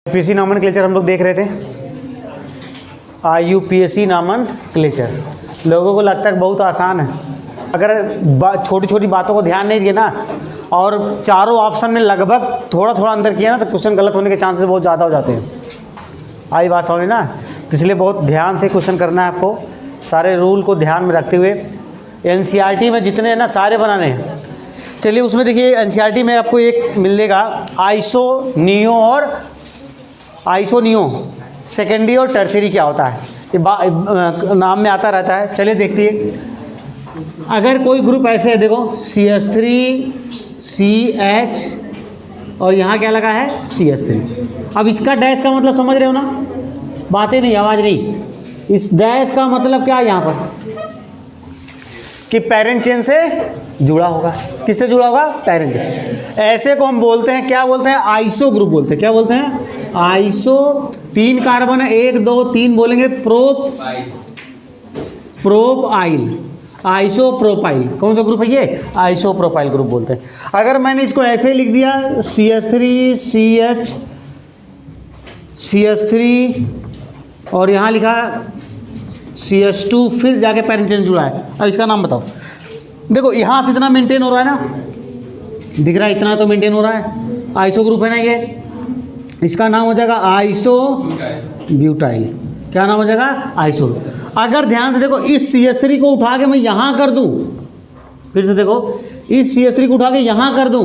UPSC nomenclature हम लोग देख रहे थे। IUPAC नॉमेनक्लेचर लोगों को लगता है बहुत आसान है, अगर छोटी छोटी बातों को ध्यान नहीं दिए ना और चारों ऑप्शन में लगभग थोड़ा थोड़ा अंतर किया ना तो क्वेश्चन गलत होने के चांसेस बहुत ज़्यादा हो जाते हैं। आई बात समझ ना, तो इसलिए बहुत ध्यान से क्वेश्चन करना है आपको, सारे रूल को ध्यान में रखते हुए। NCERT में जितने हैं ना सारे बनाने हैं। चलिए उसमें देखिए NCERT में आपको एक मिलेगा आइसो नियो और आइसो नियो सेकेंडरी और टर्सरी क्या होता है, ये नाम में आता रहता है। चलिए देखिए, अगर कोई ग्रुप ऐसे है, देखो CH3 CH और यहाँ क्या लगा है CH3। अब इसका डैश का मतलब समझ रहे हो ना, बातें नहीं आवाज़ नहीं, इस डैश का मतलब क्या है यहाँ पर कि पेरेंट चेन से जुड़ा होगा। किससे जुड़ा होगा? Parent chain. ऐसे को हम बोलते हैं, क्या बोलते हैं? आइसो ग्रुप बोलते हैं। क्या बोलते हैं? आइसो। 3 कार्बन है, 1 2 3 बोलेंगे प्रोपाइल, आइसोप्रोपाइल। कौन सा ग्रुप है ये? आइसोप्रोपाइल ग्रुप बोलते हैं। अगर मैंने इसको ऐसे लिख दिया CH3 CH CH3 और यहाँ लिखा CH2, फिर जाके पेरेंट चेन जुड़ा है। अब इसका नाम बताओ। देखो यहाँ से इतना मेंटेन हो रहा है ना, दिख रहा है इतना तो मेंटेन हो रहा है, आइसो ग्रुप है ना ये। इसका नाम हो जाएगा आइसो ब्यूटाइल। क्या नाम हो जाएगा? आइसो। अगर ध्यान से देखो, इस CH3 को उठा के मैं यहाँ कर दूँ, फिर से देखो इस CH3 को उठा के यहाँ कर दूँ,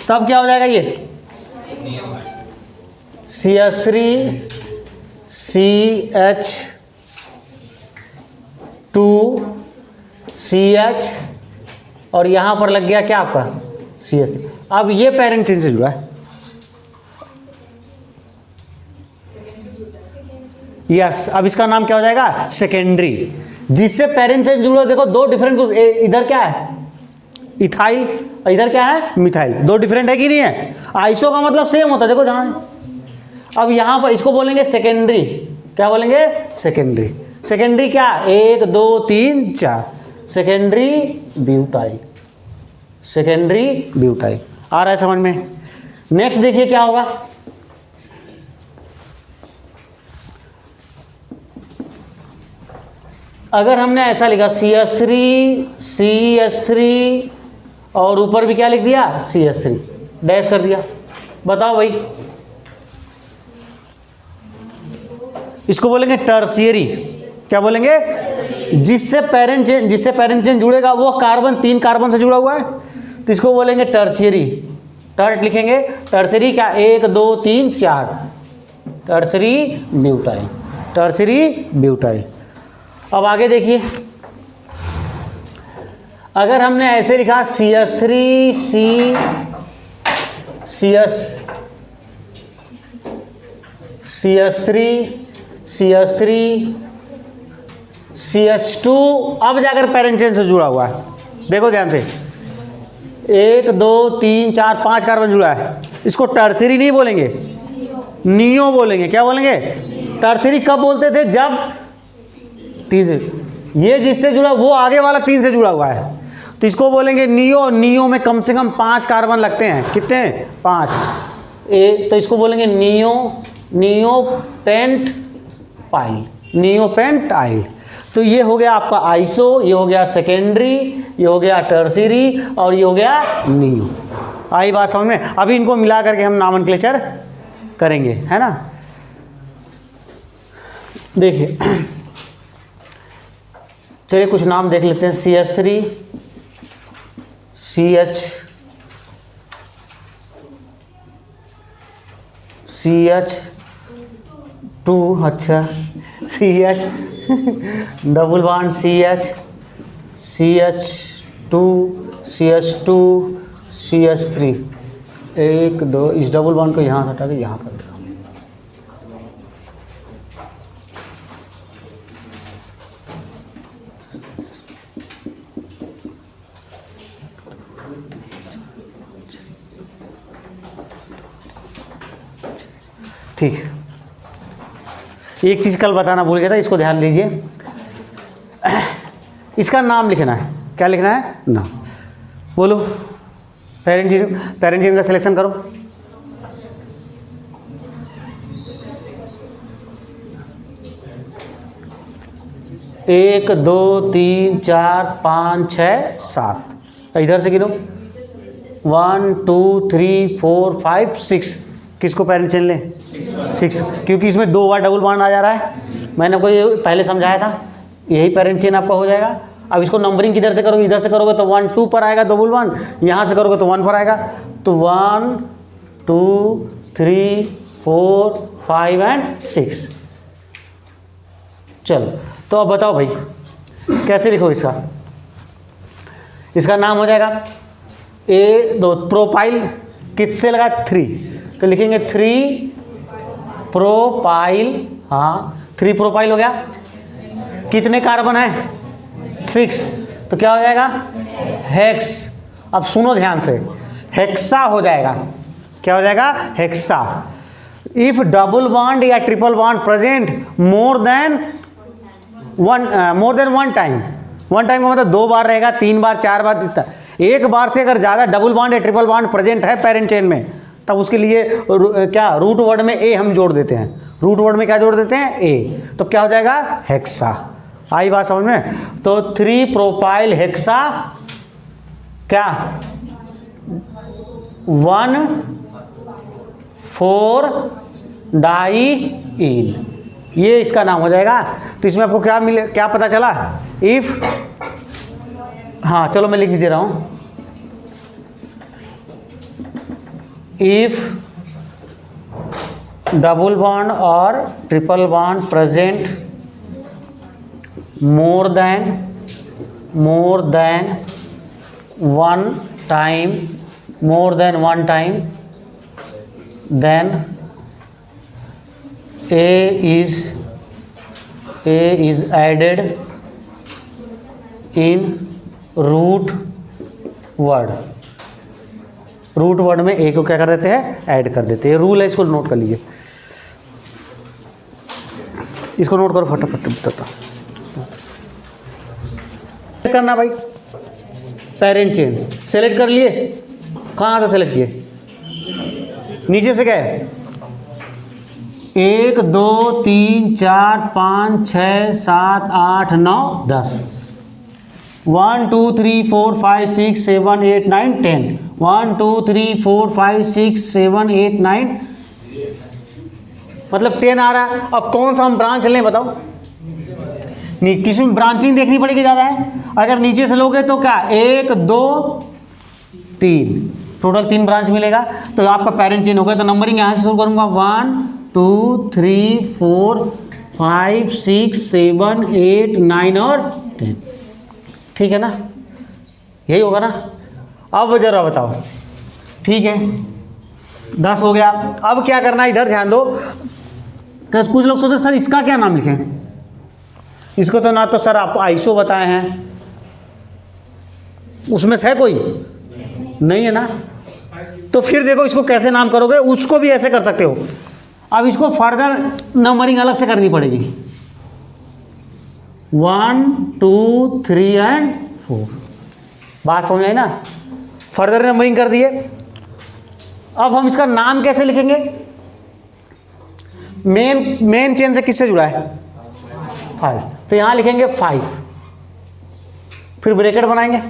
तब क्या हो जाएगा? ये CH3 CH2 CH और यहाँ पर लग गया क्या आपका CH3। अब ये पेरेंट चेन से जुड़ा है। यस, अब इसका नाम क्या हो जाएगा? सेकेंडरी। जिससे पेरेंट चेन जुड़ा, देखो 2 डिफरेंट ग्रुप, इधर क्या है इथाइल और इधर क्या है मिथाइल, 2 डिफरेंट है कि नहीं है? आइसो का मतलब सेम होता है, देखो जहाँ। अब यहाँ पर इसको बोलेंगे सेकेंडरी। क्या बोलेंगे? सेकेंडरी। सेकेंडरी क्या? 1 2 3 4 सेकेंडरी ब्यूटाइल। Secondary butyl. आ रहा है समझ में? नेक्स्ट देखिए क्या होगा। अगर हमने ऐसा लिखा CH3 और ऊपर भी क्या लिख दिया? CH3 डैश कर दिया, बताओ भाई। इसको बोलेंगे टर्शियरी। क्या बोलेंगे? जिससे पेरेंट चेन जुड़ेगा वो कार्बन 3 कार्बन से जुड़ा हुआ है, तो इसको बोलेंगे टर्शियरी। टर्ट लिखेंगे, टर्शियरी क्या? 1 2 3 4 टर्शियरी ब्यूटाइल। Tertiary butyl. अब आगे देखिए, अगर हमने ऐसे लिखा CH3 CH3 CH2, अब जाकर पेरेंट चेन से जुड़ा हुआ है। देखो ध्यान से, 1 2 3 4 5 कार्बन जुड़ा है। इसको टर्शियरी नहीं बोलेंगे, नियो बोलेंगे। क्या बोलेंगे? टर्शियरी कब बोलते थे? जब 3 से, ये जिससे जुड़ा वो आगे वाला 3 से जुड़ा हुआ है, तो इसको बोलेंगे नियो। नियो में कम से कम 5 कार्बन लगते हैं। कितने? 5। तो इसको बोलेंगे नियो पेंटाइल। तो ये हो गया आपका आइसो, ये हो गया सेकेंडरी, ये हो गया टर्शियरी और ये हो गया नियो। आई बात समझ में? अभी इनको मिला करके हम नॉमेनक्लेचर करेंगे, है ना। देखिए चलिए कुछ नाम देख लेते हैं। CH3 CH2, अच्छा CH double bond CH CH2 CH3 1 2, इस डबल बॉन्ड को यहाँ से हटा के यहाँ कर देगा। ठीक है, एक चीज़ कल बताना भूल गया था, इसको ध्यान दीजिए। इसका नाम लिखना है। क्या लिखना है? नाम। बोलो, पेरेंट चेन का सिलेक्शन करो। 1 2 3 4 5 6 7। इधर से गिनो 1 2 3 4 5 6। किसको पेरेंट चेन लें? 6, क्योंकि इसमें 2 बार डबल बॉन्ड आ जा रहा है। मैंने आपको ये पहले समझाया था, यही पेरेंट चेन आपका हो जाएगा। अब इसको नंबरिंग किधर से करोगे? इधर से करोगे तो 1 2 पर आएगा डबल बॉन्ड, यहाँ से करोगे तो 1 पर आएगा। तो 1 2 3 4 5 एंड 6। चलो तो अब बताओ भाई कैसे लिखो इसका? इसका नाम हो जाएगा प्रोपाइल किससे लगा? 3, तो लिखेंगे 3 प्रोपाइल। हाँ 3 प्रोपाइल हो गया। कितने कार्बन है? 6, तो क्या हो जाएगा? हेक्स। अब सुनो ध्यान से, हेक्सा हो जाएगा। क्या हो जाएगा? हेक्सा। इफ डबल बॉन्ड या triple bond present more than one time. One time का मतलब 2 बार रहेगा, 3 बार, 4 बार, इतना। एक बार से अगर ज़्यादा डबल बॉन्ड या ट्रिपल बॉन्ड प्रेजेंट है पेरेंट चेन में, तब उसके लिए क्या रूट वर्ड में ए हम जोड़ देते हैं। रूट वर्ड में क्या जोड़ देते हैं? ए। तो क्या हो जाएगा? हेक्सा। आई बात समझ में? तो 3 प्रोपाइल हेक्सा क्या 1,4 डाईईन, ये इसका नाम हो जाएगा। तो इसमें आपको क्या मिले, क्या पता चला? इफ, हाँ चलो मैं लिख भी दे रहा हूं, इफ डबल बॉन्ड और triple bond present more than one time, then A is added in root word। Root word में ए को क्या कर देते हैं? ऐड कर देते हैं। रूल है, इसको नोट कर लीजिए, इसको नोट करो फटाफट बताता करना भाई। पेरेंट चेन सेलेक्ट कर लिए, कहाँ से सेलेक्ट किए? नीचे से क्या है? 1 2 3 4 5 6 7 8 9 10। 1 2 3 4 5 6 7 8 9 10। 1 2 3 4 5 6 7 8 9, मतलब 10 आ रहा है। अब कौन सा हम ब्रांच लें बताओ? किसी में ब्रांचिंग देखनी पड़ेगी ज़्यादा है। अगर नीचे से लोगे तो क्या 1 2 3, टोटल 3 ब्रांच मिलेगा। तो आपका पेरेंट चेन हो गया। तो नंबरिंग यहाँ से शुरू करूँगा 1 2 3 4 5 6 7 8 9 और 10। ठीक है ना? यही होगा ना? अब जरा बताओ। ठीक है 10 हो गया। अब क्या करना है, इधर ध्यान दो। कुछ लोग सोचते सर इसका क्या नाम लिखें? इसको तो ना तो सर आप आइसो बताए हैं, उसमें से है कोई नहीं है ना। तो फिर देखो इसको कैसे नाम करोगे, उसको भी ऐसे कर सकते हो। अब इसको फर्दर नंबरिंग अलग से करनी पड़ेगी। 1 2 3 एंड 4। बात समझ आई ना? फर्दर नंबरिंग कर दिए। अब हम इसका नाम कैसे लिखेंगे? मेन चेन से किससे जुड़ा है? 5, तो यहां लिखेंगे 5, फिर ब्रैकेट बनाएंगे।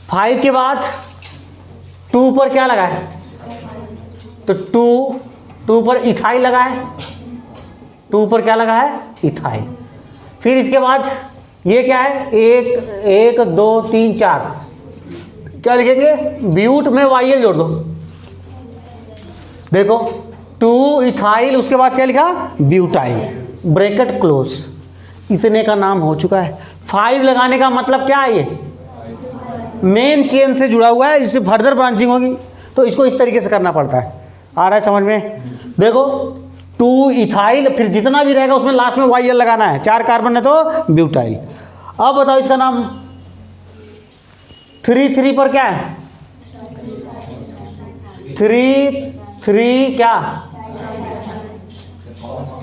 5 के बाद 2 पर क्या लगा है? तो 2 पर इथाइल लगा है। 2 पर क्या लगा है? इथाइल। फिर इसके बाद ये क्या है? 1 2 3 4, क्या लिखेंगे? ब्यूट में वाईएल जोड़ दो। देखो 2 इथाइल, उसके बाद क्या लिखा? Butyl, bracket close. इतने का नाम हो चुका है। 5 लगाने का मतलब क्या है? ये मेन चेन से जुड़ा हुआ है, इससे फर्दर ब्रांचिंग होगी। तो इसको इस तरीके से करना पड़ता है। आ रहा है समझ में? देखो 2 इथाइल, फिर जितना भी रहेगा उसमें लास्ट में वाईएल लगाना है। 4 कार्बन है तो ब्यूटाइल। अब बताओ इसका नाम। 3 पर क्या है? 3 क्या?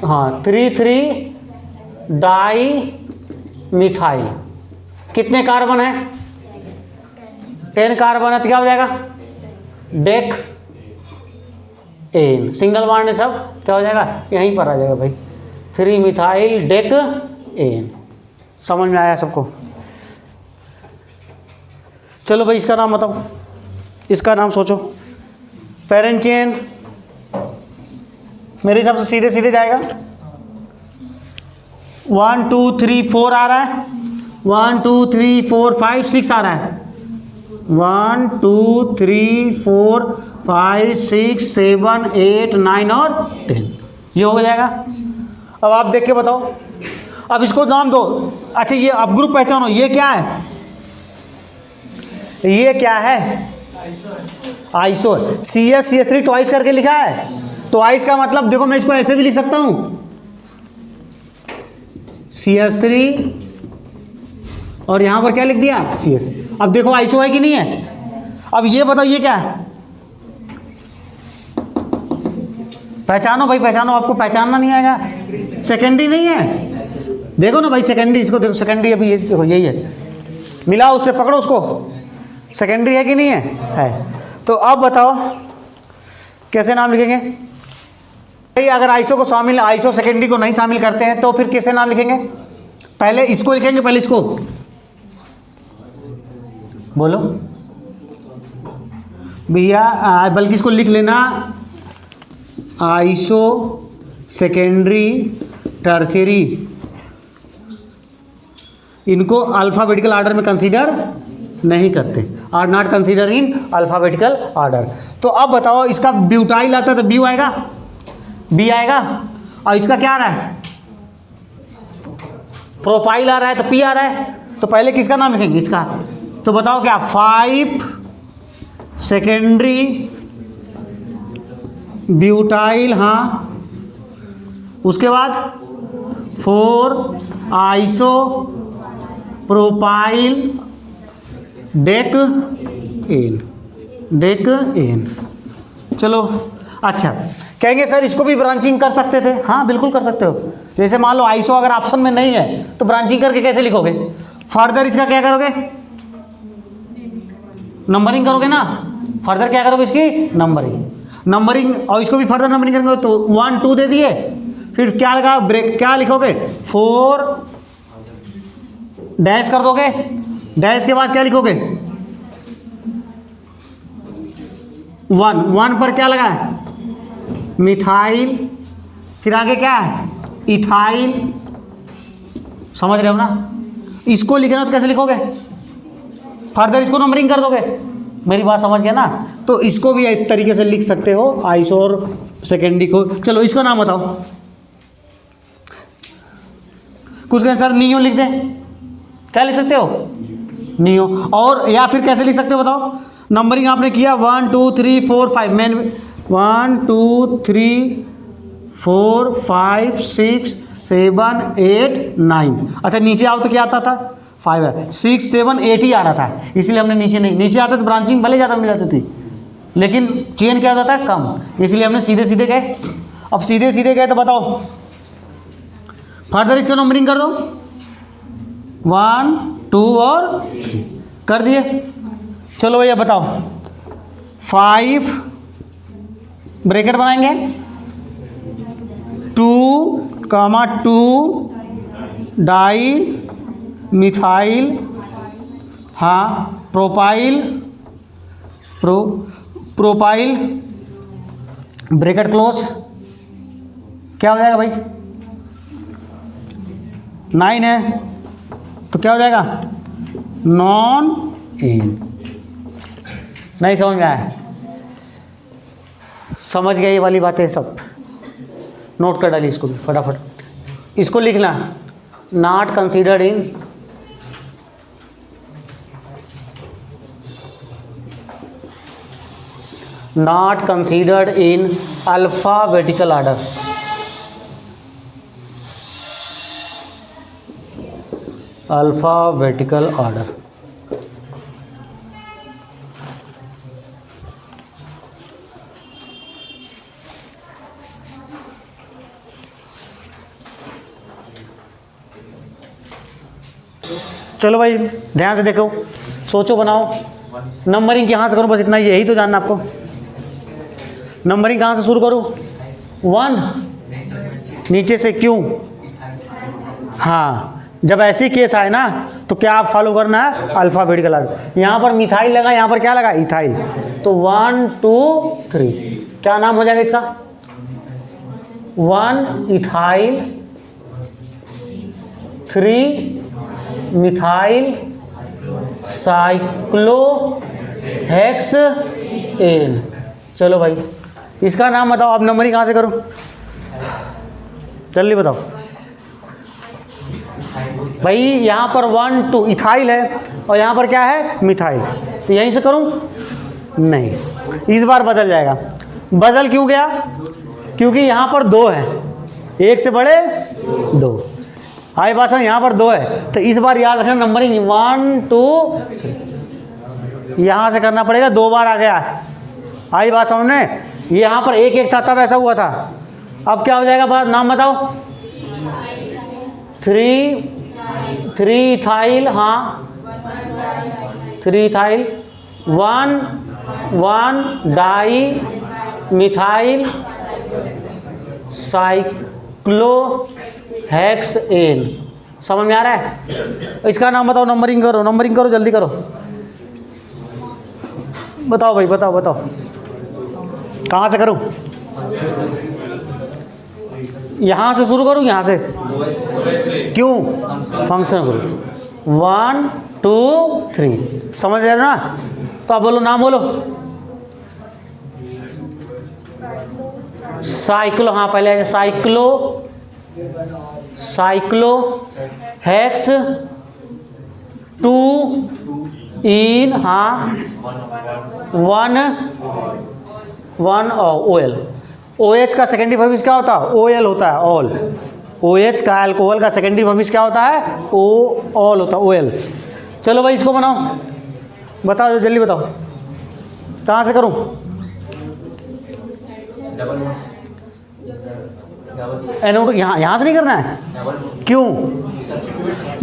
हाँ 3 डाई मिथाइल। कितने कार्बन है? 10 कार्बन है, तो क्या हो जाएगा? Deck N. सिंगल बॉन्ड है सब, क्या हो जाएगा? यहीं पर आ जाएगा भाई। 3 मिथाइल डेक एन। समझ में आया सबको? चलो भाई इसका नाम बताओ, इसका नाम सोचो। पेरेंट चेन मेरे हिसाब से सीधे सीधे जाएगा। 1 2 3 4 आ रहा है, 1 2 3 4 5 6 आ रहा है, 1 2 3 4 5 6 7 8 9 और 10, ये हो जाएगा। अब आप देख के बताओ, अब इसको नाम दो। अच्छा ये अब ग्रुप पहचानो, ये क्या है? ये क्या है? आइसो। CS3 ट्वाइस करके लिखा है। ट्वाइस का मतलब देखो, मैं इसको ऐसे भी लिख सकता हूं, CS3 और यहां पर क्या लिख दिया? CS। अब देखो आइसो है कि नहीं है? अब ये बताओ ये क्या है? पहचानो भाई, पहचानो। आपको पहचानना नहीं आएगा? सेकेंडरी नहीं है? देखो ना भाई सेकेंडरी, इसको देखो सेकेंडरी। अभी ये देखो यही है, मिला उससे, पकड़ो उसको। सेकेंडरी है कि नहीं है? है। तो अब बताओ कैसे नाम लिखेंगे भाई? अगर आइसो को शामिल, आइसो सेकेंडरी को नहीं शामिल करते हैं तो फिर कैसे नाम लिखेंगे? पहले इसको लिखेंगे, पहले इसको बोलो भैया, बल्कि इसको लिख लेना आइसो सेकेंडरी टर्शियरी। इनको अल्फाबेटिकल ऑर्डर में कंसीडर नहीं करते, are not consider in alphabetical order. तो अब बताओ, इसका ब्यूटाइल आता है तो ब्यू आएगा, बी आएगा, और इसका क्या आ रहा है? प्रोपाइल आ रहा है तो पी आ रहा है। तो पहले किसका नाम लिखेंगे? इसका। तो बताओ क्या? 5 सेकेंडरी ब्यूटाइल, हाँ, उसके बाद 4 isopropyl decane, decane. चलो अच्छा, कहेंगे सर इसको भी ब्रांचिंग कर सकते थे। हाँ बिल्कुल कर सकते हो। जैसे मान लो आइसो अगर ऑप्शन में नहीं है तो ब्रांचिंग करके कैसे लिखोगे? फर्दर इसका क्या करोगे? नंबरिंग करोगे ना। फर्दर क्या करोगे? इसकी नंबरिंग, नंबरिंग। और इसको भी फर्दर नंबरिंग करेंगे तो 1 2 दे दिए, फिर क्या लगा? ब्रेक, क्या लिखोगे? 4 डैश कर दोगे, डैश के बाद क्या लिखोगे? 1 पर क्या लगा है? मिथाइल, फिर आगे क्या है? इथाइल। समझ रहे हो ना? इसको लिखना तो कैसे लिखोगे? फर्दर इसको नंबरिंग कर दोगे। मेरी बात समझ गया ना? तो इसको भी इस तरीके से लिख सकते हो, आइसो और सेकेंडरी को। चलो इसका नाम बताओ। कुछ कहें सर नियो लिख दें, क्या लिख सकते हो? नियो। और या फिर कैसे लिख सकते हो बताओ? नंबरिंग आपने किया 1 2 3 4 5, मेन 1 2 3 4 5 6 7 8 9। अच्छा नीचे आओ तो क्या आता था? 5 है, 6 7 8 ही आ रहा था, इसलिए हमने नीचे नहीं। नीचे आता तो ब्रांचिंग भले ज़्यादा मिल जाती थी, लेकिन चेन क्या होता है? कम, इसलिए हमने सीधे सीधे गए। अब सीधे सीधे गए तो बताओ, फर्दर इसका नंबरिंग कर दो, 1 2 और 3 कर दिए। चलो भैया बताओ, 5 ब्रैकेट बनाएंगे, 2 डाई मिथाइल, हाँ, प्रोपाइल, प्रोपाइल ब्रैकेट क्लोज, क्या हो जाएगा भाई? 9 है तो क्या हो जाएगा? Nonane. नहीं समझ में आया? समझ गए ये वाली बातें सब? नोट कर डाली इसको भी फटाफट। इसको लिखना, not considered in not considered in alphabetical order. Alphabetical order. चलो भाई ध्यान से देखो, सोचो, बनाओ। नंबरिंग कहाँ से करूँ? बस इतना, यही तो जानना आपको। नंबरिंग कहाँ से शुरू करूँ? 1 नीचे से, क्यों? हाँ, जब ऐसी केस आए ना तो क्या आप फॉलो करना है, अल्फ़ाबेटिकल ऑर्डर। यहाँ पर मिथाइल लगा, यहाँ पर क्या लगा, इथाइल, तो 1 2 3 क्या नाम हो जाएगा इसका, 1 इथाइल, 3 मिथाइल साइक्लोहेक्सेन। चलो भाई इसका नाम बताओ। अब नंबरिंग कहाँ से करूँ, जल्दी बताओ भाई। यहाँ पर 1 2 इथाइल है और यहाँ पर क्या है, मिथाइल, तो यहीं से करूँ, नहीं, इस बार बदल जाएगा। बदल क्यों गया, क्योंकि यहाँ पर 2 है, एक से बड़े 2, आई बात समझ, यहाँ पर 2 है, तो इस बार याद रखना नंबरिंग 1 2 3 यहाँ से करना पड़ेगा, 2 बार आ गया, आई बात समझ में। ये यहाँ पर 1 1 था तब ऐसा हुआ था, अब क्या हो जाएगा, बात नाम बताओ। 3 इथाइल, हाँ 3 इथाइल, 1 डाई मिथाइल साइक्लोहेक्सेन। समझ में आ रहा है। इसका नाम बताओ, नंबरिंग करो, नंबरिंग करो, जल्दी करो, बताओ भाई, बताओ बताओ कहाँ से करूँ, यहाँ से शुरू करूँ, यहाँ से क्यों, फंक्शन करूँ, 1 2 3 समझ रहे हो ना। तो आप बोलो, नाम बोलो, साइक्लो, हाँ पहले साइक्लो हेक्स 2 इन, हाँ 1 OL। OH का सेकेंडरी सफिक्स क्या होता है, OL होता है, ऑल। OH का अल्कोहल का सेकेंडरी सफिक्स क्या होता है, ऑल होता है, OL। चलो भाई इसको बनाओ, बताओ जल्दी बताओ, कहाँ से करूँ, NO2 यहाँ से नहीं करना है, क्यों,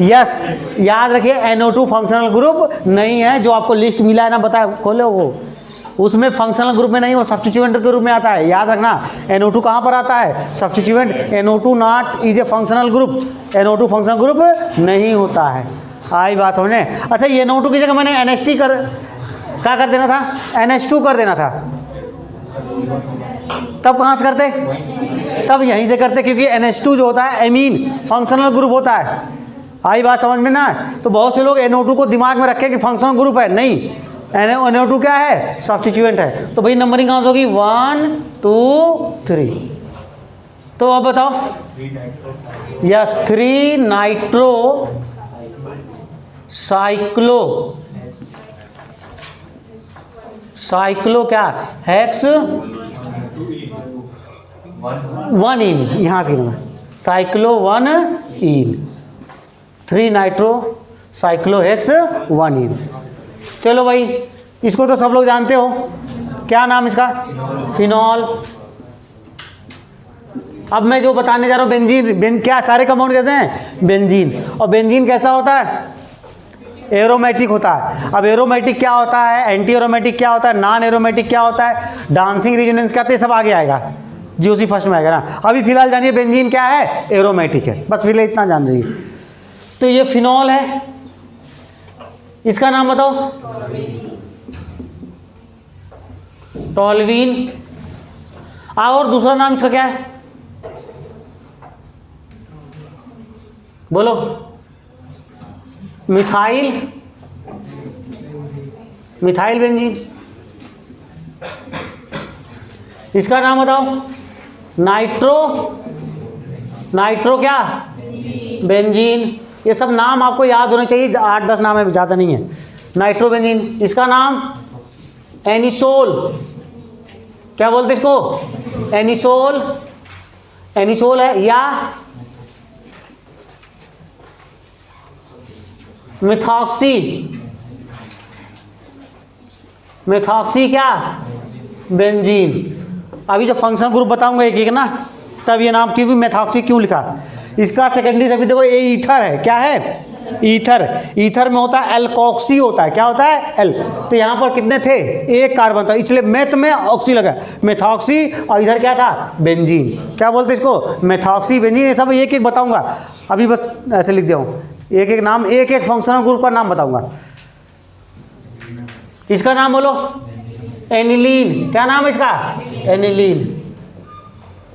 यस याद रखिए NO2 फंक्शनल ग्रुप नहीं है, जो आपको लिस्ट मिला है ना, बताया खोलो वो, उसमें फंक्शनल ग्रुप में नहीं, वो सब्स्टिट्यूएंट के रूप में आता है, याद रखना। NO2 कहाँ पर आता है, substituent. NO2 not is a functional group, NO2 functional group नहीं होता है, आई बात समझने। अच्छा ये NO2 की जगह मैंने NH2 क्या कर देना था, NH2 कर देना था, तब कहाँ से करते, तब यहीं से करते, क्योंकि NH2 जो होता है एमीन फंक्शनल ग्रुप होता है, आई बात समझ में ना। तो बहुत से लोग NO2 को दिमाग में रखें कि फंक्शनल ग्रुप है, नहीं, NO2 क्या है, सब्स्टिट्यूएंट है। तो भाई नंबरिंग कहाँ से होगी, 1 2 3। तो अब बताओ, यस 3 नाइट्रो साइक्लो क्या, हेक्स 1 इन, यहाँ से साइक्लो 1 इन, 3 नाइट्रो साइक्लो हेक्स 1 इन। चलो भाई इसको तो सब लोग जानते हो, क्या नाम इसका, फिनॉल। अब मैं जो बताने जा रहा हूँ बेंजीन, क्या सारे कंपाउंड कैसे हैं, बेंजीन। और बेंजीन कैसा होता है, एरोमेटिक होता है। अब एरोमेटिक क्या होता है, एंटी एरोमेटिक क्या होता है, नॉन एरोमेटिक क्या होता है, डांसिंग रेजोनेंस क्या होता है, सब आगे आएगा, जीओसी फर्स्ट में आएगा ना। अभी फिलहाल जानिए बेंजीन क्या है, एरोमेटिक है, बस फिलहाल इतना जान जाइए। तो ये फिनॉल है, इसका नाम बताओ, टॉल्वीन। और दूसरा नाम इसका क्या है, बोलो, मिथाइल बेंजीन। इसका नाम बताओ, नाइट्रो क्या, बेंजीन। ये सब नाम आपको याद होने चाहिए, 8-10 नाम है, ज़्यादा नहीं है। Nitro benzene. इसका नाम एनिसोल, क्या बोलते इसको, एनिसोल है, या मेथॉक्सी क्या, बेंजीन। अभी जो फंक्शन ग्रुप बताऊंगा एक एक ना, तब ये नाम, क्योंकि मेथॉक्सी क्यों लिखा, इसका सेकेंडरी सफिक्स देखो, ए ईथर है, क्या है, ईथर। ईथर में होता है एल्कोक्सी होता है, क्या होता है एल। तो यहाँ पर कितने थे, एक कार्बन था, इसलिए मेथ में ऑक्सी लगा, मेथॉक्सी, और इधर क्या था बेंजीन। क्या बोलते हैं इसको, मेथॉक्सी बेंजीन। ये सब एक एक बताऊंगा, अभी बस ऐसे लिख दिया हूँ, एक एक नाम, एक एक फंक्शनल ग्रुप का नाम बताऊंगा। इसका नाम बोलो, एनिलीन। क्या नाम है इसका, एनिलीन।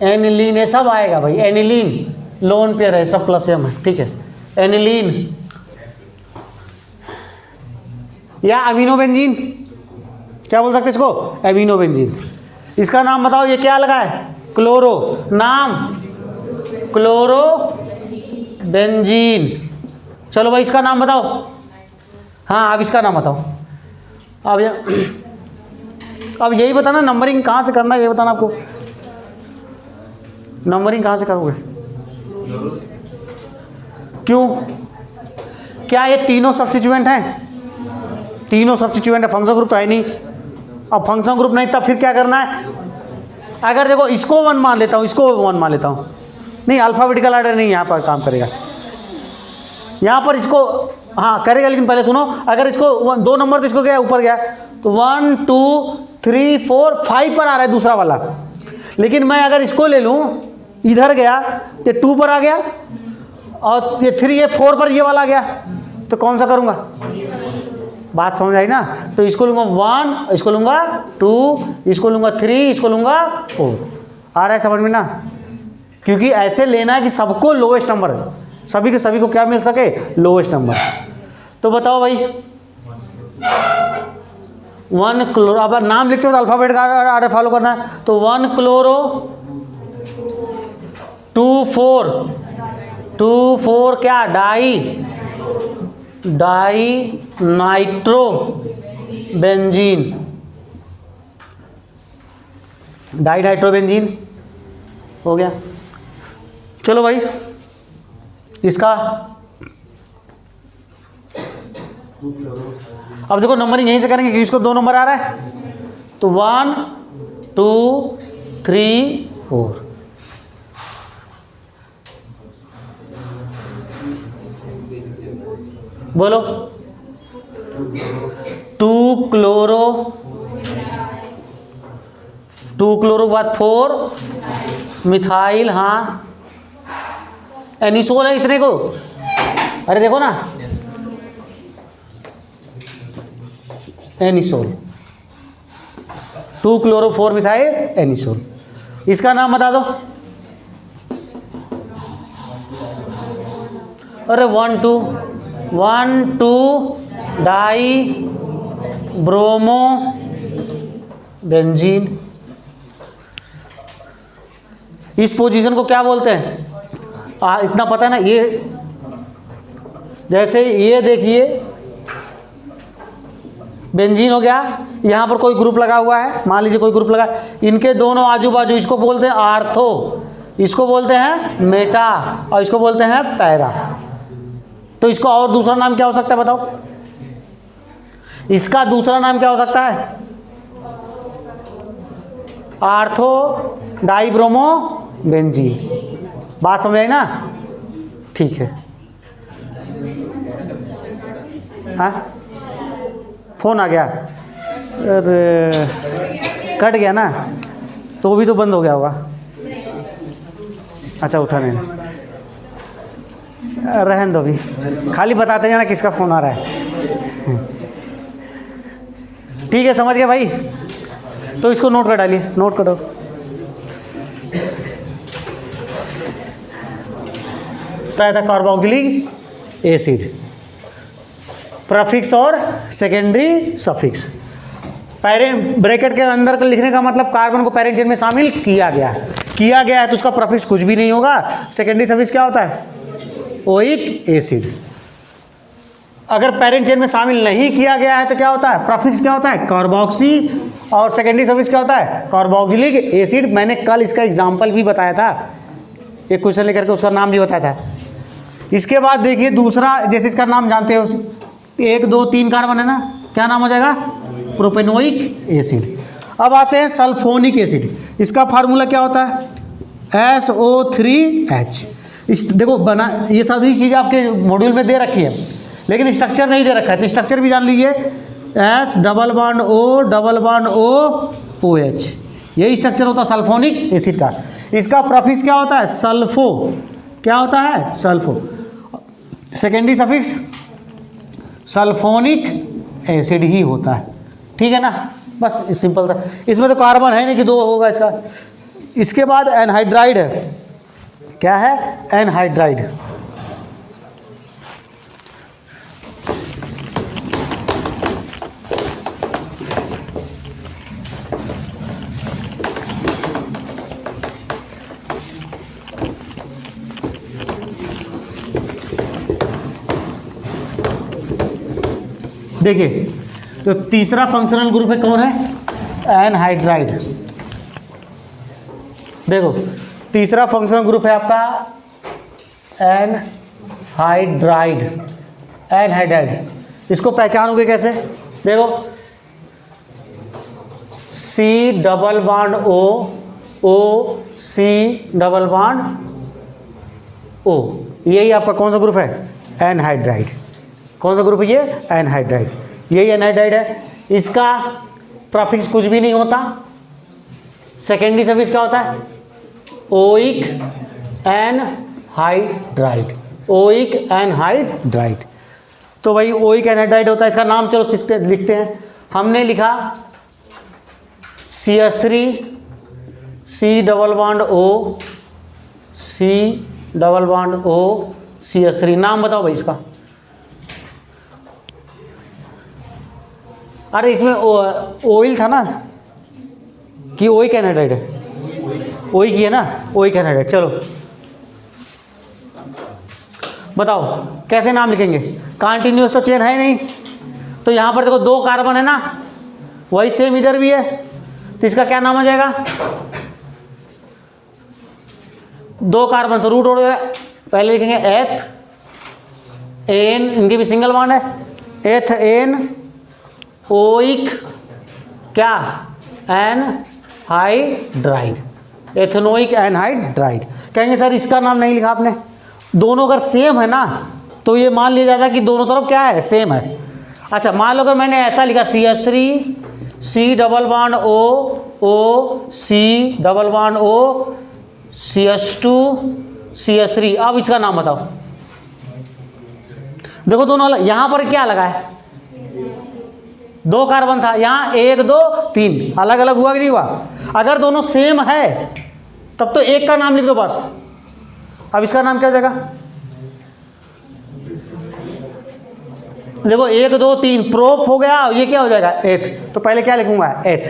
एनिलीन ये सब आएगा भाई, एनिलीन लोन पेयर है, सब प्लस एम है, ठीक है। एनिलीन या अमीनोबेंजीन, क्या बोल सकते हैं इसको, अमीनोबेंजीन। इसका नाम बताओ, ये क्या लगा है, क्लोरो, नाम क्लोरो बेंजीन। चलो भाई इसका नाम बताओ, हाँ अब इसका नाम बताओ। अब यही बताना नंबरिंग कहाँ से करना है, ये बताना आपको, नंबरिंग कहाँ से करोगे, क्यों, क्या ये तीनों सब्स्टिट्यूएंट हैं, तीनों सब्स्टिट्यूएंट है, फंक्शन ग्रुप तो है नहीं। अब फंक्शन ग्रुप नहीं तब फिर क्या करना है, अगर देखो इसको 1 मान लेता हूँ, इसको 1 मान लेता हूँ, नहीं अल्फाबेटिकल ऑर्डर नहीं यहाँ पर काम करेगा, यहाँ पर इसको हाँ करेगा, लेकिन पहले सुनो, अगर इसको 2 नंबर तो इसको गया ऊपर गया, तो 1 2 3 4 5 पर आ रहा है दूसरा वाला, लेकिन मैं अगर इसको ले लूँ, इधर गया तो 2 पर आ गया, और ये 3 ये 4 पर ये वाला आ गया, तो कौन सा करूँगा, बात समझ आई ना। तो इसको लूँगा 1, इसको लूँगा 2, इसको लूँगा 3, इसको लूँगा 4। आ रहा है समझ में ना, क्योंकि ऐसे लेना है कि सबको लोवेस्ट नंबर, सभी के सभी को क्या मिल सके, लोवेस्ट नंबर। तो बताओ भाई 1 क्लोरो, अब नाम लिखते हो तो अल्फाबेट का ऑर्डर फॉलो करना है, तो 1 क्लोरो 2 4 क्या, dinitrobenzene, dinitrobenzene हो गया। चलो भाई इसका अब देखो नंबरिंग यहीं से करेंगे कि इसको 2 नंबर आ रहा है, तो 1 2 3 4। बोलो 2 क्लोरो के बाद 4 मिथाइल, हाँ एनिसोल है इतने को, अरे देखो ना एनिसोल, 2 क्लोरो 4 मिथाइल एनिसोल। इसका नाम बता दो, अरे 1 2 डाई ब्रोमो बेंजीन। इस पोजीशन को क्या बोलते हैं, इतना पता है ना, ये जैसे ये देखिए बेंजीन हो गया, यहाँ पर कोई ग्रुप लगा हुआ है, मान लीजिए कोई ग्रुप लगा, इनके दोनों आजू बाजू, इसको बोलते हैं आर्थो, इसको बोलते हैं मेटा, और इसको बोलते हैं पैरा। तो इसको और दूसरा नाम क्या हो सकता है बताओ, इसका दूसरा नाम क्या हो सकता है, आर्थो डाइब्रोमो बेंजीन। बात समझ आई ना, ठीक है। हाँ फोन आ गया, अरे कट गया ना, तो वो भी तो बंद हो गया होगा, अच्छा उठा नहीं, रहन दो भी, खाली बताते जाना किसका फ़ोन आ रहा है। ठीक है समझ गए भाई, तो इसको नोट कर डालिए, नोट करो। था कार्बोक्सिलिक एसिड, प्रीफिक्स और सेकेंडरी सफिक्स। पेरेंट ब्रैकेट के अंदर का लिखने का मतलब कार्बन को पेरेंट चेन में शामिल किया गया है, तो उसका प्रीफिक्स कुछ भी नहीं होगा। सेकेंडरी सफिक्स क्या होता है, ओइक एसिड। अगर पेरेंट चेन में शामिल नहीं किया गया है तो क्या होता है, प्रीफिक्स क्या होता है, कार्बोक्सी, और सेकेंडरी सफिक्स क्या होता है, कार्बोक्सिलिक एसिड। मैंने कल इसका एग्जाम्पल भी बताया था, एक क्वेश्चन लेकर के उसका नाम भी बताया था। इसके बाद देखिए दूसरा, जैसे इसका नाम जानते हो, 1 2 3 कार्बन है ना, क्या नाम हो जाएगा, प्रोपेनोइक एसिड। अब आते हैं सल्फोनिक एसिड। इसका फार्मूला क्या होता है, SO3H। देखो बना, ये सभी चीज़ आपके मॉड्यूल में दे रखी है, लेकिन स्ट्रक्चर नहीं दे रखा है, तो स्ट्रक्चर भी जान लीजिए। S double bond O OH, यही स्ट्रक्चर होता है सल्फोनिक एसिड का। इसका प्रोफिक्स क्या होता है? सल्फो। क्या होता है? Sulpho. Secondary suffix sulphonic acid ही होता है, ठीक है ना। बस सिंपल था, इसमें तो कार्बन है नहीं कि 2 होगा इसका। इसके बाद एनहाइड्राइड है। क्या है? एनहाइड्राइड। देखिए, तो तीसरा फंक्शनल ग्रुप है, कौन है? एनहाइड्राइड। देखो, तीसरा फंक्शनल ग्रुप है आपका एनहाइड्राइड। एनहाइड्राइड इसको पहचानोगे कैसे? देखो, C double bond O C double bond O, यही आपका कौन सा ग्रुप है? एनहाइड्राइड। कौन सा ग्रुप है ये? एनहाइड्राइड। यही एनहाइड्राइड है। इसका प्रीफिक्स कुछ भी नहीं होता। सेकेंडरी सफिक्स क्या होता है? Oic anhydride. Oic anhydride. तो भाई ओइक एनहाइड्राइड होता है, इसका नाम चलो लिखते हैं। हमने लिखा CH3 C double bond O C double bond O CH3। नाम बताओ भाई इसका। अरे इसमें ऑयल था ना, कि ओइक एनहाइड्राइड है? ओइक ही है ना, ओइक एनहाइड्राइड। चलो बताओ कैसे नाम लिखेंगे? कंटिन्यूअस तो चेन है नहीं, तो यहाँ पर देखो 2 कार्बन है ना, वही सेम इधर भी है, तो इसका क्या नाम हो जाएगा? 2 कार्बन तो रूट हो गया। पहले लिखेंगे एथ एन, इनकी भी सिंगल बॉन्ड है, एथ एन ओइक क्या? एनहाइड्राइड। Ethanoic anhydride. कहेंगे सर इसका नाम नहीं लिखा आपने। दोनों अगर सेम है ना, तो ये मान लिया जाता है कि दोनों तरफ क्या है? सेम है। अच्छा, मान लो अगर मैंने ऐसा लिखा CH3 C double bond O C double bond O CH2 CH3। अब इसका नाम बताओ। देखो दोनों अलग, यहां पर क्या लगा है? 2 कार्बन था, यहाँ 1 2 3, अलग अलग हुआ कि नहीं हुआ? अगर दोनों सेम है तब तो एक का नाम लिख दो बस। अब इसका नाम क्या हो जाएगा? देखो 1 2 3 प्रोप हो गया, ये क्या हो जाएगा? एथ। तो पहले क्या लिखूंगा? एथ।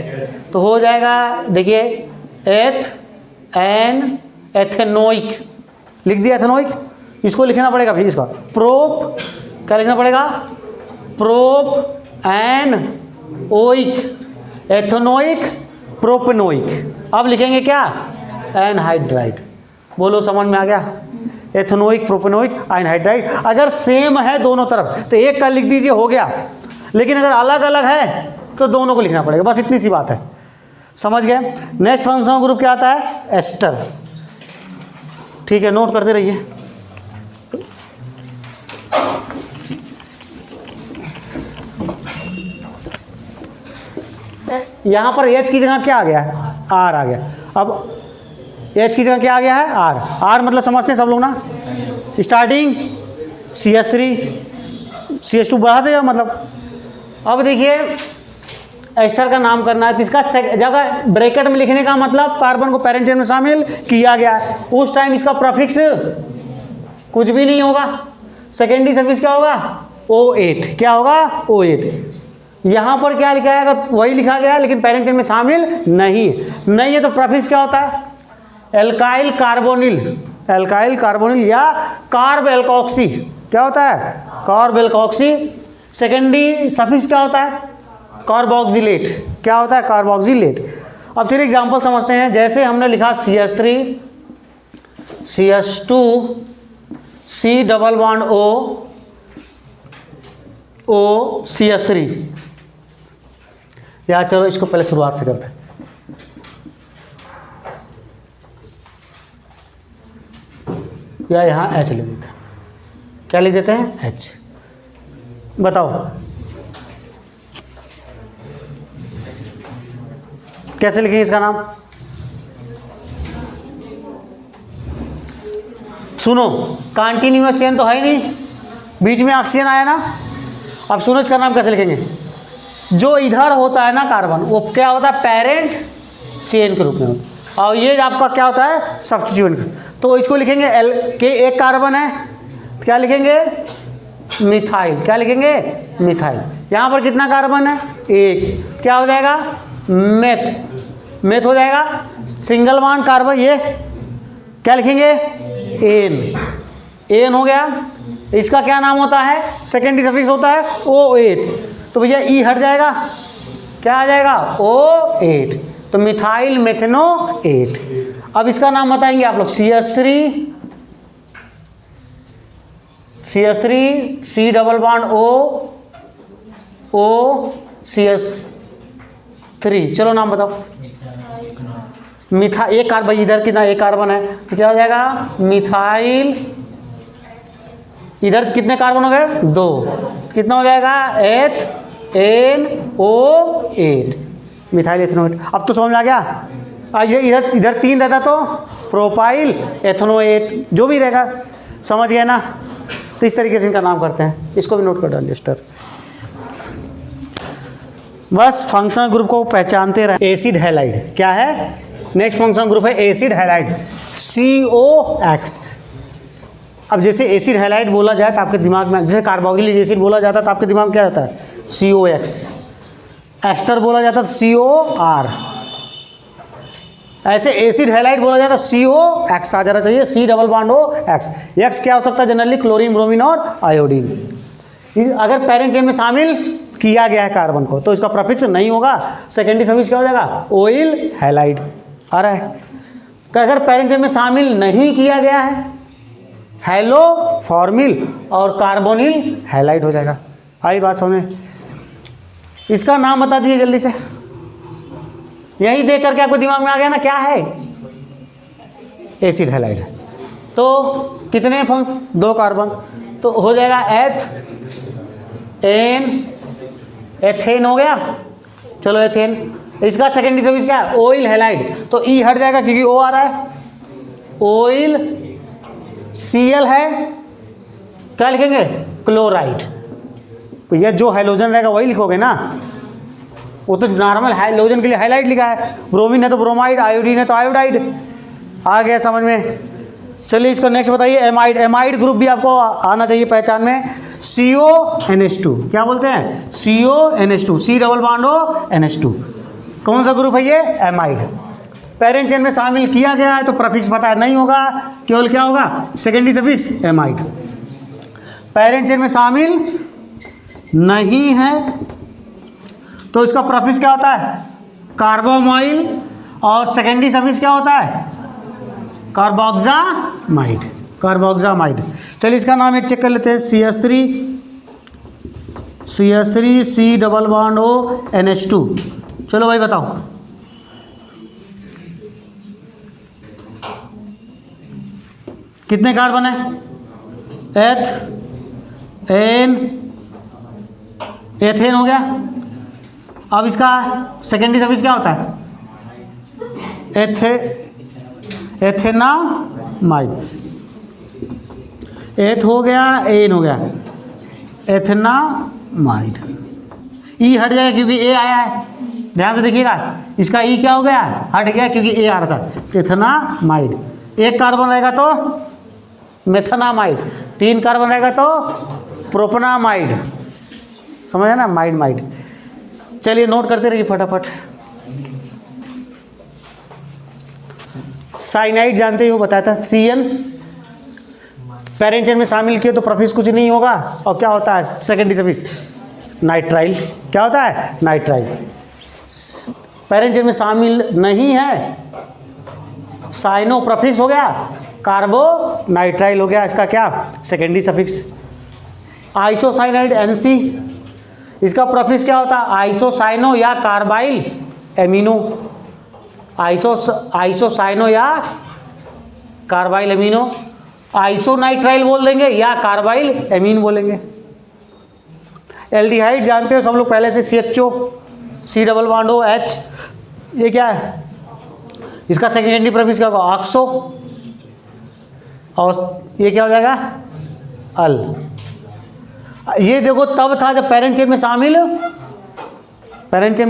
तो हो जाएगा, देखिए एथ एन एथेनोइक लिख दिया। एथेनोइक इसको लिखना पड़ेगा फिर, इसका प्रोप क्या लिखना पड़ेगा? Propanoic ethanoic propanoic. अब लिखेंगे क्या? एनहाइड्राइड। बोलो समझ में आ गया? Ethanoic propanoic anhydride. अगर सेम है दोनों तरफ तो एक का लिख दीजिए, हो गया। लेकिन अगर अलग अलग है तो दोनों को लिखना पड़ेगा, बस इतनी सी बात है। समझ गए? नेक्स्ट फंक्शनल ग्रुप क्या आता है? एस्टर। ठीक है, नोट करते रहिए। यहां पर H की जगह क्या आ गया है? R आ गया। अब H की जगह क्या आ गया है? R। R मतलब समझते हैं सब लोग ना, स्टार्टिंग CH3 CH2 बढ़ा देगा मतलब। अब देखिए एस्टर का नाम करना है, तो इसका जगह ब्रैकेट में लिखने का मतलब कार्बन को पैरेंट चेन में शामिल किया गया है। उस टाइम इसका प्रीफिक्स कुछ भी नहीं होगा। सेकेंडरी सफिक्स क्या होगा? O8। क्या होगा? O8। यहाँ पर क्या लिखा है? अगर वही लिखा गया है लेकिन पैरेंट चेन में शामिल नहीं है तो प्रीफिक्स क्या होता है? Alkyl carbonyl. एल्काइल कार्बोनिल या कार्ब एल्कोक्सी। क्या होता है? Carb alkoxy. सेकेंडरी सफिक्स क्या होता है? कार्बोक्सिलेट। क्या होता है? कार्बोक्सिलेट। अब फिर एग्जांपल समझते हैं। जैसे हमने लिखा CH3 CH2 C double bond O CH3। या चलो इसको पहले शुरुआत से करते हैं। या यहाँ H लिख देते हैं। क्या लिख देते हैं? H। बताओ कैसे लिखेंगे इसका नाम? सुनो, कंटिन्यूअस चेन तो है ही नहीं, बीच में ऑक्सीजन आया ना। अब सुनो इसका नाम कैसे लिखेंगे। जो इधर होता है ना कार्बन, वो क्या होता है? पेरेंट चेन के रूप में होता है, और ये आपका क्या होता है? सब्स्टिट्यूएंट। तो इसको लिखेंगे एल के, एक कार्बन है, क्या लिखेंगे? मिथाइल। क्या लिखेंगे? मिथाइल। यहाँ पर कितना कार्बन है? एक। क्या हो जाएगा? मेथ। मेथ हो जाएगा। सिंगल बॉन्ड कार्बन, ये क्या लिखेंगे? एन। एन हो गया। इसका क्या नाम होता है? सेकेंडरी सफिक्स होता है O8। तो भैया ई हट जाएगा, क्या आ जाएगा? O8। तो मिथाइल मेथनोएट। अब इसका नाम बताएंगे आप लोग। CH3 C double bond O CH3। चलो नाम बताओ। मिथा, एक कार्बन इधर कितना? एक कार्बन है, तो क्या हो जाएगा? मिथाइल। इधर कितने कार्बन हो गए? 2। कितना हो जाएगा? HNO8, methyl एथनोएट। अब तो समझ में आ गया। ये इधर 3 रहता तो प्रोपाइल एथनोएट, जो भी रहेगा, समझ गए ना। तो इस तरीके से इनका नाम करते हैं। इसको भी नोट कर डालिए स्टर। बस फंक्शनल ग्रुप को पहचानते रहे। एसिड हैलाइड क्या है? नेक्स्ट फंक्शनल ग्रुप है एसिड हैलाइड, COX। अब जैसे एसिड हैलाइड बोला जाए तो आपके दिमाग में, जैसे कार्बोक्सिलिक एसिड बोला जाता है तो आपके दिमाग में क्या आता है? COX। एस्टर बोला जाता है तो COR। ऐसे एसिड हैलाइड बोला जाता है COX आ जाना चाहिए, C double bond OX। X क्या हो सकता है? जनरली क्लोरीन, ब्रोमीन और आयोडीन। अगर पेरेंट चेन में शामिल किया गया है कार्बन को तो इसका प्रफिक्स नहीं होगा, सेकेंडरी सफिक्स क्या हो जाएगा? ऑयल हैलाइड आ रहा है। अगर पेरेंट चेन में शामिल नहीं किया गया है, हैलो फॉर्मिल और कार्बोनिल हैलाइड हो जाएगा। आई बात समझ? इसका नाम बता दीजिए जल्दी से। यही देख करके आपको दिमाग में आ गया ना क्या है? एसिड हैलाइड है। तो कितने फंक? 2 कार्बन, तो हो जाएगा एथेन हो गया। चलो एथेन। इसका सेकेंडरी सफिक्स क्या है? Oil halide. तो ई हट जाएगा क्योंकि O आ रहा है। ऑयल Cl है, क्या लिखेंगे? क्लोराइड। भैया जो हाइड्रोजन रहेगा वही लिखोगे ना, वो तो नॉर्मल हाइड्रोजन के लिए हाइलाइट लिखा है। ब्रोमीन है तो ब्रोमाइड, आयोडीन है तो आयोडाइड। आ गया समझ में? चलिए इसको नेक्स्ट बताइए। एमाइड। एमाइड ग्रुप भी आपको आना चाहिए पहचान में। CONH2। क्या बोलते हैं? CONH2, C double bond O NH2। कौन सा ग्रुप है ये? एमाइड। पेरेंट चेन में शामिल किया गया है तो प्रफिक्स पता नहीं होगा, केवल क्या होगा? Secondary suffix amide. Parent chain में शामिल नहीं है तो इसका प्रफिक्स क्या होता है? कार्बोमाइल। और सेकेंडरी सफिक्स क्या होता है? कार्बोक्सामाइड। कार्बोक्सामाइड। चलिए इसका नाम एक चेक कर लेते हैं। CH3 C double bond O NH2। चलो भाई बताओ। कितने कार्बन है? एथेन हो गया। अब इसका सेकेंडरी सफिक्स क्या होता है? एथेनामाइड। एथ हो गया, एन हो गया, एथेनामाइड। ई हट जाएगा क्योंकि ए आया है। ध्यान से देखिएगा, इसका ई क्या हो गया? हट गया क्योंकि ए आ रहा था। एथेनामाइड। एक कार्बन रहेगा तो मेथनामाइड, 3 कार्बन रहेगा तो प्रोपनामाइड। समझे ना? Might might. चलिए नोट करते रहिए फटाफट। साइनाइड जानते हो, बताया था CN। पेरेंट चेन में शामिल किए तो प्रफिक्स कुछ नहीं होगा। और क्या होता है सेकेंडरी सफिक्स? नाइट्राइल। क्या होता है? नाइट्राइल। पेरेंट चेन में शामिल नहीं है, साइनो प्रफिक्स हो गया, कार्बो नाइट्राइल हो गया। इसका क्या? Secondary suffix. Isocyanide NC। इसका प्रफिक्स क्या होता है? आइसोसाइनो या कार्बाइल एमिनो। आइसोसाइनो या कार्बाइल एमिनो। आइसोनाइट्राइल बोल देंगे या कार्बाइल एमीन बोलेंगे। एल्डिहाइड जानते हो सब लोग पहले से, CHO, C double bond O H, ये क्या है, इसका सेकेंडरी प्रीफिक्स क्या होगा, ऑक्सो, और ये क्या हो जाएगा, अल। ये देखो तब था जब पेरेंट चेन में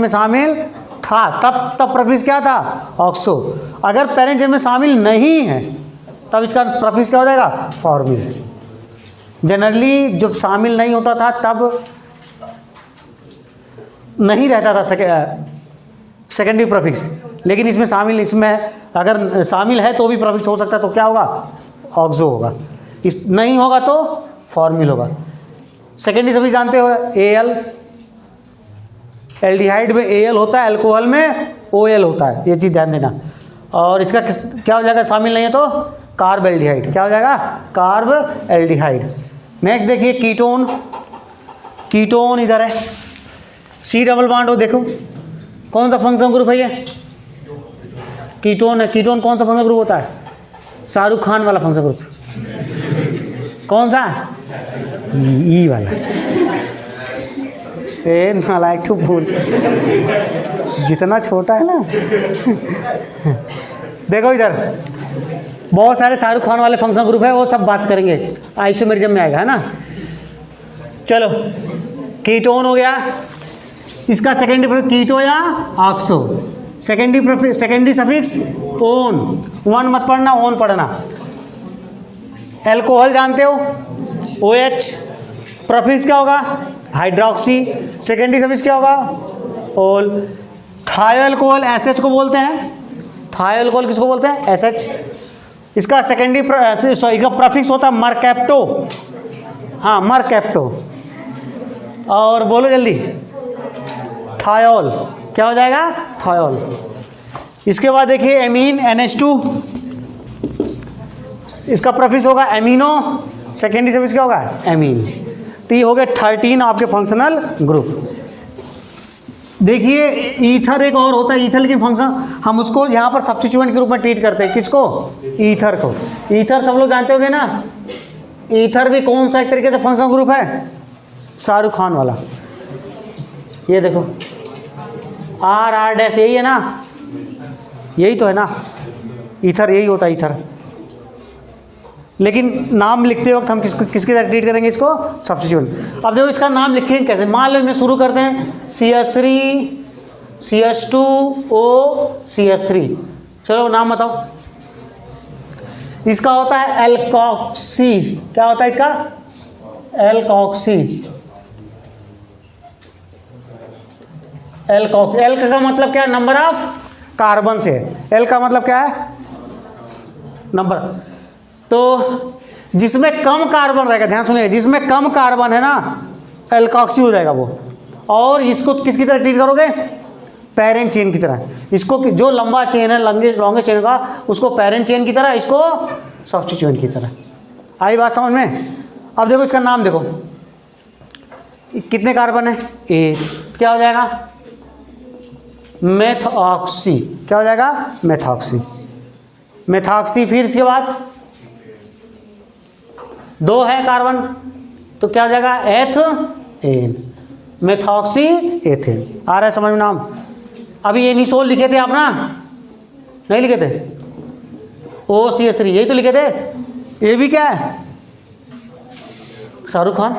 शामिल था, तब प्रीफिक्स क्या था, ऑक्सो। अगर पेरेंट चेन में शामिल नहीं है तब इसका प्रीफिक्स क्या हो जाएगा, फॉर्मिल। जनरली जब शामिल नहीं होता था तब नहीं रहता था सेकेंडरी प्रीफिक्स, लेकिन इसमें अगर शामिल है तो भी प्रीफिक्स हो सकता है, तो क्या होगा, ऑक्सो होगा। इस नहीं होगा तो फॉर्मिल होगा। सेकेंडरी सभी जानते हो, AL, एल्डिहाइड में AL होता है, अल्कोहल में OL होता है, ये चीज़ ध्यान देना। और इसका क्या हो जाएगा, शामिल नहीं है तो कार्ब एल्डिहाइड, क्या हो जाएगा, कार्ब एल्डिहाइड। नेक्स्ट देखिए कीटोन, कीटोन इधर है, C डबल बॉन्ड O, देखो कौन सा फंक्शन ग्रुप है ये, कीटोन है। कीटोन कौन सा फंक्शन ग्रुप होता है, शाहरुख खान वाला फंक्शन ग्रुप, कौन सा, ई वाला। नालायक तो भूल, जितना छोटा है ना। देखो इधर बहुत सारे शाहरुख खान वाले फंक्शन ग्रुप है, वो सब बात करेंगे, आइसोमेरिज्म में आएगा, है ना। चलो कीटोन हो गया, इसका सेकेंडरी कीटो या oxo, secondary suffix own, one मत पढ़ना, ओन पढ़ना। एल्कोहल जानते हो, OH, प्रीफिक्स क्या होगा, हाइड्रोक्सी, सेकेंडरी सफिक्स क्या होगा, ओल। थायो अल्कोहल SH को बोलते हैं, थायो अल्कोहल किसको बोलते हैं, SH। इसका सेकेंडरी इसका प्रीफिक्स होता है मरकैप्टो, हाँ मरकैप्टो। और बोलो जल्दी, थायोल, क्या हो जाएगा, थायोल। इसके बाद देखिए एमीन, NH2, इसका प्रीफिक्स होगा एमिनो, सेकेंडरी सफिक्स क्या होगा, एमीन। तो ये हो गए 13 आपके फंक्शनल ग्रुप। देखिए ईथर एक और होता है, ईथर, लेकिन फंक्शन हम उसको यहाँ पर सब्स्टिट्यूएंट के रूप में ट्रीट करते हैं, किसको, ईथर को। ईथर सब लोग जानते होंगे ना, ईथर भी कौन सा एक तरीके से फंक्शन ग्रुप है, शाहरुख खान वाला। ये देखो R डैश, यही है ना, यही तो है ना, ईथर यही होता है, ईथर। लेकिन नाम लिखते वक्त हम किसके साथ ट्रीट करेंगे इसको, सब्स्टिट्यूएंट। अब देखो इसका नाम लिखेंगे कैसे, मान लो में शुरू करते हैं CH3 CH2O CH3, चलो नाम बताओ। इसका होता है एल्कॉक्सी, क्या होता है इसका, एल्कॉक्सी। एल्कॉक्स, एल का मतलब क्या है, नंबर ऑफ कार्बन से, एल का मतलब क्या है, नंबर। तो जिसमें कम कार्बन रहेगा, ध्यान सुनिए, जिसमें कम कार्बन है ना, एल्कॉक्सी हो जाएगा वो। और इसको किसकी तरह ट्रीट करोगे, पेरेंट चेन की तरह। इसको जो लंबा चेन है, लॉन्गेस्ट चेन का, उसको पेरेंट चेन की तरह, इसको सब्स्टिट्यूएंट की तरह। आई बात समझ में। अब देखो इसका नाम देखो, कितने कार्बन है, एक, क्या हो जाएगा, मेथॉक्सी, क्या हो जाएगा, मेथॉक्सी, मेथॉक्सी। फिर इसके बाद 2 है कार्बन, तो क्या हो जाएगा, एथेन, मेथॉक्सी एथेन। आ रहा है समझ में नाम। अभी एनिसोल लिखे थे आप ना, नहीं लिखे थे, OCH3 यही तो लिखे थे। ये भी क्या है, शाहरुख खान।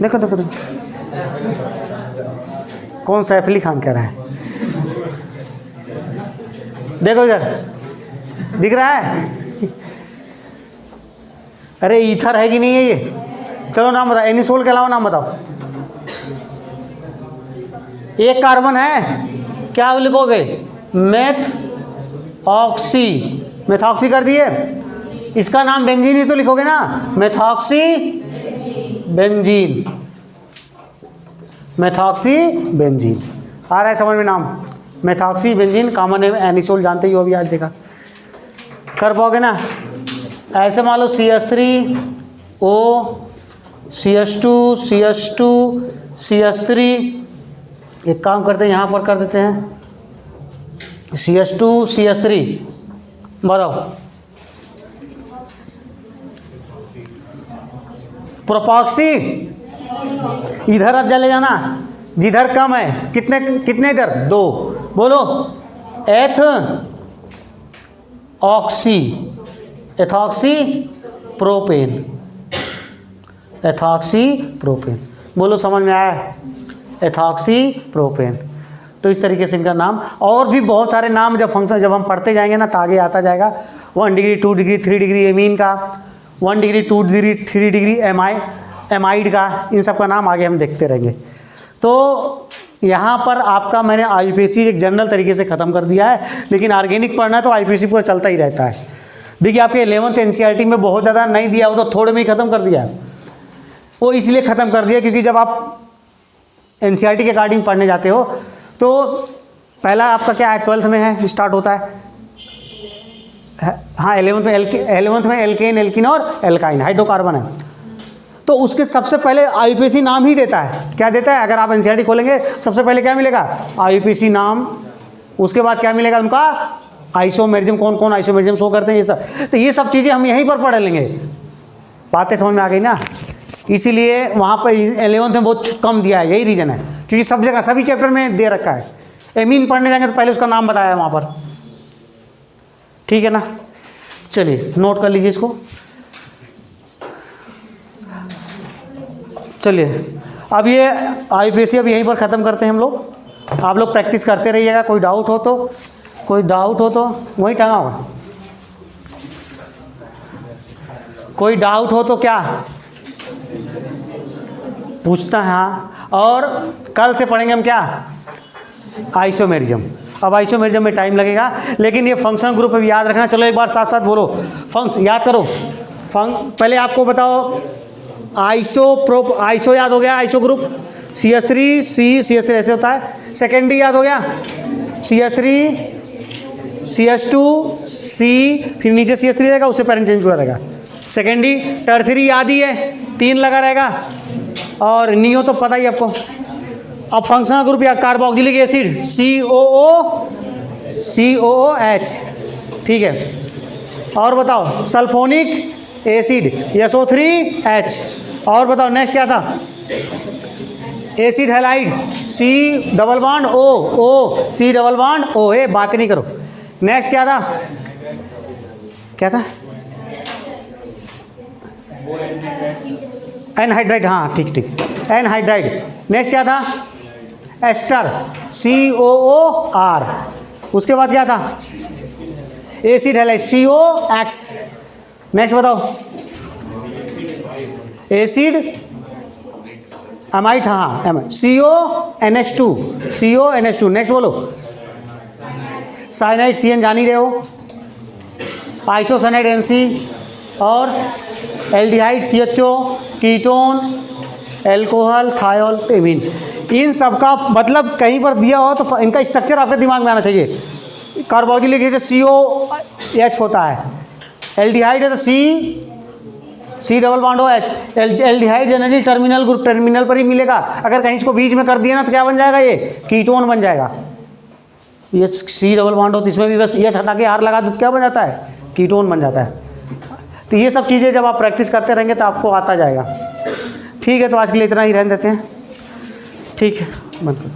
देखो देखो देखो, कौन सैफ अली खान कह रहा है, देखो इधर दिख रहा है। अरे ईथर है कि नहीं है ये, चलो नाम बताओ, एनिसोल के अलावा नाम बताओ। एक कार्बन है, क्या लिखोगे, मेथॉक्सी, मेथॉक्सी कर दिए। इसका नाम बेंजीन ही तो लिखोगे ना, मेथॉक्सी बेंजीन, मेथॉक्सी बेंजीन। आ रहा है समझ में नाम, methoxy benzene, common name anisole, जानते ही हो, अभी आज देखा, कर पाओगे ना। ऐसे मान लो CH3O CH2 CH2 CH3, एक काम करते हैं यहाँ पर कर देते हैं CH2 CH3, बताओ प्रोपॉक्सी इधर अब चले जाना, जिधर कम है, कितने कितने इधर 2, बोलो एथ oxy, ethoxy propane, ethoxy propane, बोलो समझ में आया, एथॉक्सी प्रोपेन। तो इस तरीके से इनका नाम, और भी बहुत सारे नाम जब फंक्शन जब हम पढ़ते जाएंगे ना तो आगे आता जाएगा। 1 डिग्री 2 डिग्री 3 डिग्री एमीन का, 1 डिग्री 2 डिग्री 3 डिग्री एमाइड का, इन सब का नाम आगे हम देखते रहेंगे। तो यहाँ पर आपका मैंने आईपीसी एक जनरल तरीके से ख़त्म कर दिया है, लेकिन ऑर्गेनिक पढ़ना है तो आईपीसी पूरा चलता ही रहता है। देखिए आपके 11th एनसीईआरटी में बहुत ज़्यादा नहीं दिया, वो तो थोड़े में ही ख़त्म कर दिया। वो इसलिए ख़त्म कर दिया क्योंकि जब आप एनसीईआरटी के अकॉर्डिंग पढ़ने जाते हो तो पहला आपका क्या है, 12th में है, स्टार्ट होता है, हाँ 11th में एल्केन एल्किन और एल्काइन हाइड्रोकार्बन है। तो उसके सबसे पहले आईपीसी नाम ही देता है। क्या देता है, अगर आप एनसीईआरटी खोलेंगे सबसे पहले क्या मिलेगा, आईपीसी नाम, उसके बाद क्या मिलेगा उनका आइसोमेरिज्म, कौन कौन आइसोमेरिज्म शो करते हैं ये सब। तो ये सब चीज़ें हम यहीं पर पढ़ लेंगे, बातें समझ में आ गई ना। इसीलिए वहाँ पर 11th में बहुत कम दिया है, यही रीज़न है, क्योंकि सब जगह सभी चैप्टर में दे रखा है। एमीन पढ़ने जाएंगे तो पहले उसका नाम बताया है वहाँ पर, ठीक है ना। चलिए नोट कर लीजिए इसको। चलिए अब ये आईपीसी अब यहीं पर ख़त्म करते हैं हम लोग। आप लोग प्रैक्टिस करते रहिएगा, कोई डाउट हो तो वहीं टंगा होगा, कोई डाउट हो तो क्या पूछता है। हाँ, और कल से पढ़ेंगे हम क्या, आइसोमेरिज्म। अब आइसोमेरिज्म में टाइम लगेगा, लेकिन ये फंक्शनल ग्रुप अभी याद रखना। चलो एक बार साथ साथ बोलो, याद करो। पहले आपको बताओ, आइसो याद हो गया, आइसो ग्रुप CH3 CH3 ऐसे होता है। सेकेंडरी याद हो गया, CH3 CH2 C, फिर नीचे CH3 रहेगा, उससे पैरेंट चेंज हुआ रहेगा। सेकेंडरी, टर्सरी याद ही है, 3 लगा रहेगा, और नियो तो पता ही आपको। अब फंक्शनल ग्रुप या कार्बोक्सिलिक एसिड COOH, ठीक है। और बताओ सल्फोनिक एसिड SO3H। और बताओ नेक्स्ट क्या था, acid halide C double bond O C double bond O, ए बात नहीं करो। नेक्स्ट क्या था, एनहाइड्राइड, हाँ ठीक एनहाइड्राइड। नेक्स्ट क्या था, एस्टर COOR। उसके बाद क्या था, एसिड हैलाइड COX। नेक्स्ट बताओ, एसिड अमाइड था, हाँ CONH2। नेक्स्ट बोलो, साइनाइड CN जान ही रहे हो, आइसोसाइनाइड NC, और aldehyde CHO, ketone, alcohol, thiol, amine. इन सब का मतलब कहीं पर दिया हो तो इनका स्ट्रक्चर आपके दिमाग में आना चाहिए। कार्बोक्सिलिक एसिड COH होता है, एल्डिहाइड है तो C double bond OH। Aldehyde generally terminal group, terminal पर ही मिलेगा। अगर कहीं इसको बीच में कर दिया ना तो क्या बन जाएगा, ये कीटोन बन जाएगा। ये C डबल बॉन्ड हो तो इसमें भी बस ये हटा के R लगा दो तो क्या बन जाता है, कीटोन बन जाता है। तो ये सब चीज़ें जब आप प्रैक्टिस करते रहेंगे तो आपको आता जाएगा। ठीक है, तो आज के लिए इतना ही रहने देते हैं, ठीक है, बंद करो।